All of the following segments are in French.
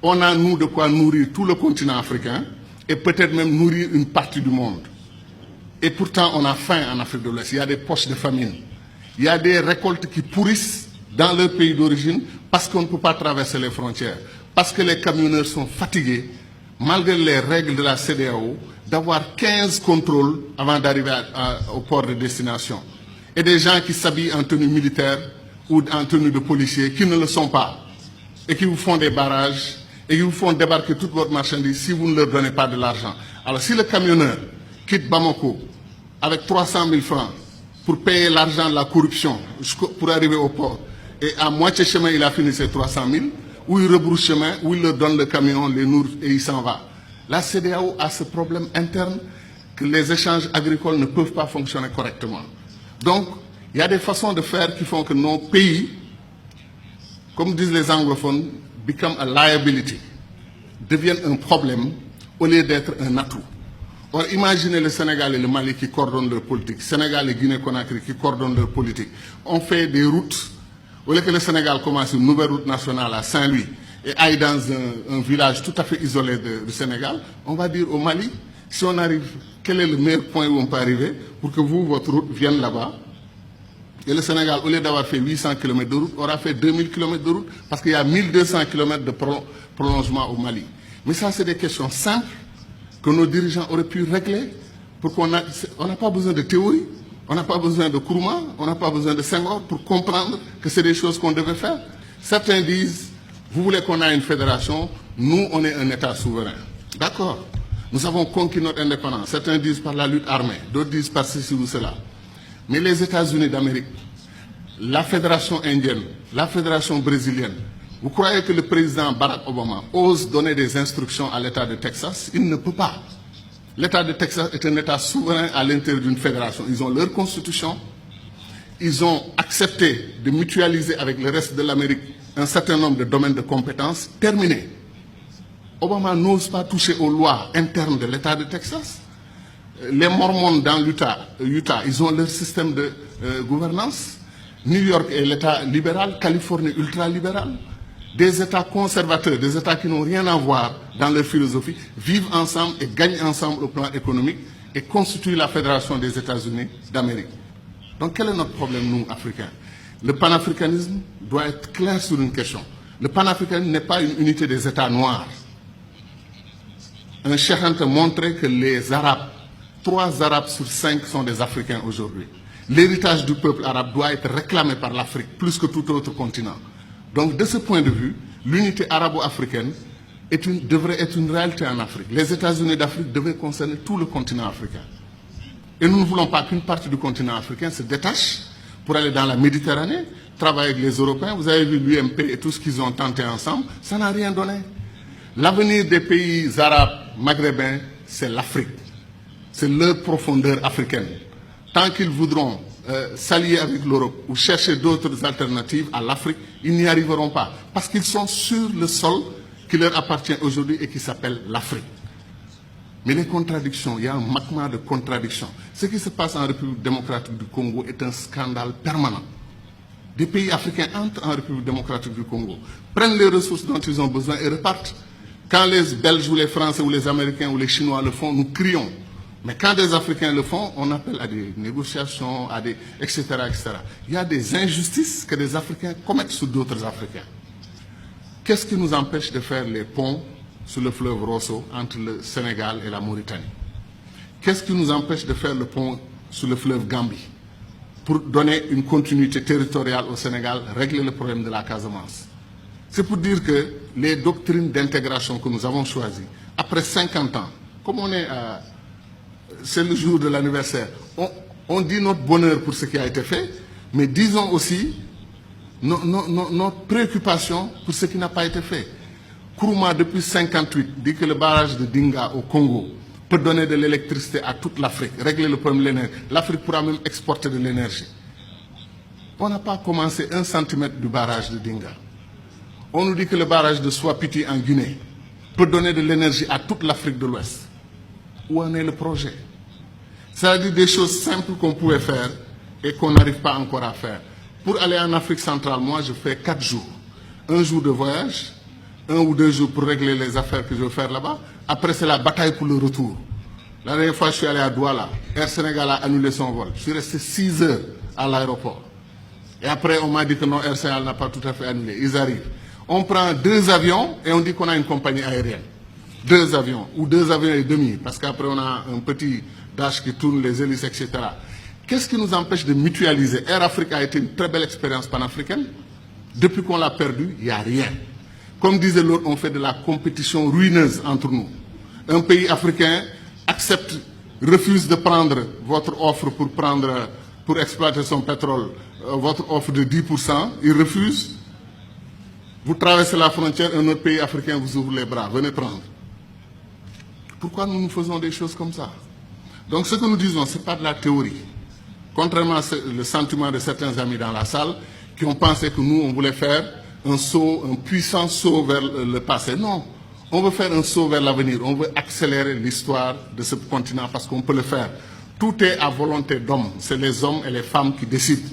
On a, nous, de quoi nourrir tout le continent africain et peut-être même nourrir une partie du monde. Et pourtant, on a faim en Afrique de l'Ouest. Il y a des poches de famine. Il y a des récoltes qui pourrissent dans leur pays d'origine parce qu'on ne peut pas traverser les frontières. Parce que les camionneurs sont fatigués, malgré les règles de la CEDEAO, d'avoir 15 contrôles avant d'arriver au port de destination. Et des gens qui s'habillent en tenue militaire ou en tenue de policier, qui ne le sont pas, et qui vous font des barrages, et qui vous font débarquer toute votre marchandise si vous ne leur donnez pas de l'argent. Alors si le camionneur quitte Bamako avec 300 000 francs pour payer l'argent de la corruption pour arriver au port, et à moitié chemin il a fini ses 300 000, ou il rebrousse chemin, ou il leur donne le camion, les nourrit et il s'en va. La CEDEAO a ce problème interne que les échanges agricoles ne peuvent pas fonctionner correctement. Donc, il y a des façons de faire qui font que nos pays, comme disent les anglophones, become a liability, deviennent un problème au lieu d'être un atout. Or, imaginez le Sénégal et le Mali qui coordonnent leur politique, Sénégal et Guinée-Conakry qui coordonnent leur politique. On fait des routes, au lieu que le Sénégal commence une nouvelle route nationale à Saint-Louis et aille dans un village tout à fait isolé du Sénégal, on va dire au Mali, si on arrive, quel est le meilleur point où on peut arriver pour que vous, votre route, vienne là-bas. Et le Sénégal, au lieu d'avoir fait 800 km de route, aura fait 2000 km de route parce qu'il y a 1200 km de prolongement au Mali. Mais ça, c'est des questions simples que nos dirigeants auraient pu régler pour qu'on n'a pas besoin de théorie, on n'a pas besoin de Nkrumah, on n'a pas besoin de Senghor pour comprendre que c'est des choses qu'on devait faire. Certains disent, vous voulez qu'on ait une fédération, nous, on est un État souverain. D'accord. Nous avons conquis notre indépendance. Certains disent par la lutte armée, d'autres disent par ceci ou cela. Mais les États-Unis d'Amérique, la Fédération indienne, la Fédération brésilienne, vous croyez que le président Barack Obama ose donner des instructions à l'État de Texas? Il ne peut pas. L'État de Texas est un État souverain à l'intérieur d'une fédération. Ils ont leur constitution. Ils ont accepté de mutualiser avec le reste de l'Amérique un certain nombre de domaines de compétences. Terminé. Obama n'ose pas toucher aux lois internes de l'État de Texas. Les Mormons dans l'Utah, ils ont leur système de gouvernance. New York est l'État libéral, Californie ultra-libéral. Des États conservateurs, des États qui n'ont rien à voir dans leur philosophie, vivent ensemble et gagnent ensemble au plan économique et constituent la Fédération des États-Unis d'Amérique. Donc quel est notre problème, nous, Africains? Le panafricanisme doit être clair sur une question. Le panafricanisme n'est pas une unité des États noirs. Un Cheikh Anta montrait que les Arabes, 3 Arabes sur 5 sont des Africains aujourd'hui. L'héritage du peuple arabe doit être réclamé par l'Afrique plus que tout autre continent. Donc de ce point de vue, l'unité arabo-africaine devrait être une réalité en Afrique. Les États-Unis d'Afrique devaient concerner tout le continent africain. Et nous ne voulons pas qu'une partie du continent africain se détache pour aller dans la Méditerranée, travailler avec les Européens. Vous avez vu l'UMP et tout ce qu'ils ont tenté ensemble, ça n'a rien donné. L'avenir des pays arabes, maghrébins, c'est l'Afrique. C'est leur profondeur africaine. Tant qu'ils voudront s'allier avec l'Europe ou chercher d'autres alternatives à l'Afrique, ils n'y arriveront pas. Parce qu'ils sont sur le sol qui leur appartient aujourd'hui et qui s'appelle l'Afrique. Mais les contradictions, il y a un magma de contradictions. Ce qui se passe en République démocratique du Congo est un scandale permanent. Des pays africains entrent en République démocratique du Congo, prennent les ressources dont ils ont besoin et repartent. Quand les Belges ou les Français ou les Américains ou les Chinois le font, nous crions. Mais quand des Africains le font, on appelle à des négociations, etc., etc. Il y a des injustices que des Africains commettent sur d'autres Africains. Qu'est-ce qui nous empêche de faire les ponts sur le fleuve Rosso entre le Sénégal et la Mauritanie? Qu'est-ce qui nous empêche de faire le pont sur le fleuve Gambie pour donner une continuité territoriale au Sénégal, régler le problème de la Casamance? C'est pour dire que les doctrines d'intégration que nous avons choisies, après 50 ans, comme on est c'est le jour de l'anniversaire, on dit notre bonheur pour ce qui a été fait, mais disons aussi notre préoccupation pour ce qui n'a pas été fait. Nkrumah, depuis 1958, dit que le barrage de Dinga au Congo peut donner de l'électricité à toute l'Afrique, régler le problème de l'énergie. L'Afrique pourra même exporter de l'énergie. On n'a pas commencé 1 centimètre du barrage de Dinga. On nous dit que le barrage de Swapiti en Guinée peut donner de l'énergie à toute l'Afrique de l'Ouest. Où en est le projet? C'est-à-dire des choses simples qu'on pouvait faire et qu'on n'arrive pas encore à faire. Pour aller en Afrique centrale, moi, je fais 4 jours. 1 jour de voyage, 1 ou 2 jours pour régler les affaires que je veux faire là-bas. Après, c'est la bataille pour le retour. La dernière fois, je suis allé à Douala. Air Sénégal a annulé son vol. Je suis resté 6 heures à l'aéroport. Et après, on m'a dit que non, Air Sénégal n'a pas tout à fait annulé. Ils arrivent. On prend 2 avions et on dit qu'on a une compagnie aérienne. 2 avions, ou 2 avions et demi, parce qu'après, on a un petit dash qui tourne, les hélices, etc. Qu'est-ce qui nous empêche de mutualiser? Air Afrique a été une très belle expérience panafricaine. Depuis qu'on l'a perdu, il n'y a rien. Comme disait l'autre, on fait de la compétition ruineuse entre nous. Un pays africain accepte, refuse de prendre votre offre pour exploiter son pétrole, votre offre de 10%, il refuse. Vous traversez la frontière, un autre pays africain vous ouvre les bras, venez prendre. Pourquoi nous faisons des choses comme ça? Donc ce que nous disons, ce n'est pas de la théorie. Contrairement au sentiment de certains amis dans la salle qui ont pensé que nous, on voulait faire un saut, un puissant saut vers le passé. Non, on veut faire un saut vers l'avenir. On veut accélérer l'histoire de ce continent parce qu'on peut le faire. Tout est à volonté d'hommes. C'est les hommes et les femmes qui décident.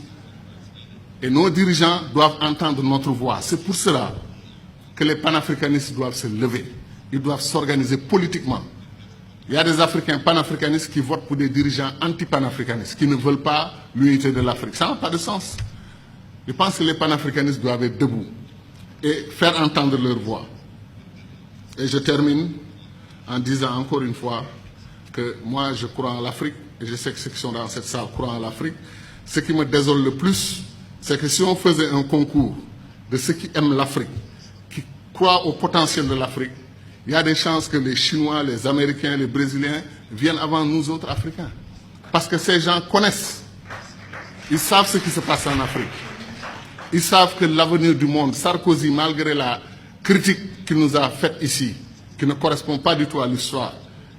Et nos dirigeants doivent entendre notre voix. C'est pour cela que les panafricanistes doivent se lever. Ils doivent s'organiser politiquement. Il y a des Africains panafricanistes qui votent pour des dirigeants anti-panafricanistes, qui ne veulent pas l'unité de l'Afrique. Ça n'a pas de sens. Je pense que les panafricanistes doivent être debout et faire entendre leur voix. Et je termine en disant encore une fois que moi, je crois en l'Afrique, et je sais que ceux qui sont dans cette salle croient en l'Afrique. Ce qui me désole le plus, c'est que si on faisait un concours de ceux qui aiment l'Afrique, qui croient au potentiel de l'Afrique, il y a des chances que les Chinois, les Américains, les Brésiliens viennent avant nous autres Africains. Parce que ces gens connaissent. Ils savent ce qui se passe en Afrique. Ils savent que l'avenir du monde, Sarkozy, malgré la critique qu'il nous a faite ici, qui ne correspond pas du tout à l'histoire,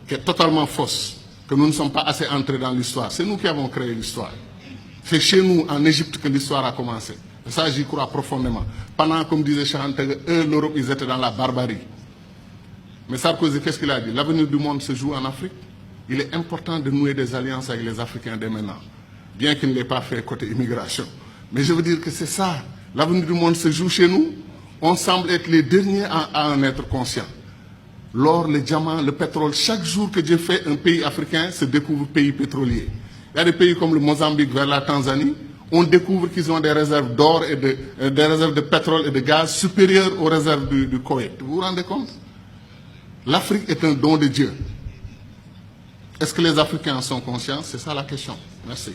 qui est totalement fausse, que nous ne sommes pas assez entrés dans l'histoire. C'est nous qui avons créé l'histoire. C'est chez nous, en Égypte, que l'histoire a commencé. Et ça, j'y crois profondément. Pendant, comme disait Chahanteg, eux, l'Europe, ils étaient dans la barbarie. Mais Sarkozy, qu'est-ce qu'il a dit? L'avenir du monde se joue en Afrique. Il est important de nouer des alliances avec les Africains dès maintenant, bien qu'il ne l'ait pas fait côté immigration. Mais je veux dire que c'est ça. L'avenir du monde se joue chez nous. On semble être les derniers à en être conscients. L'or, le diamant, le pétrole, chaque jour que Dieu fait, un pays africain se découvre pays pétrolier. Il y a des pays comme le Mozambique vers la Tanzanie, on découvre qu'ils ont des réserves d'or et des réserves de pétrole et de gaz supérieures aux réserves du Koweït. Vous vous rendez compte? L'Afrique est un don de Dieu. Est-ce que les Africains en sont conscients? C'est ça la question. Merci.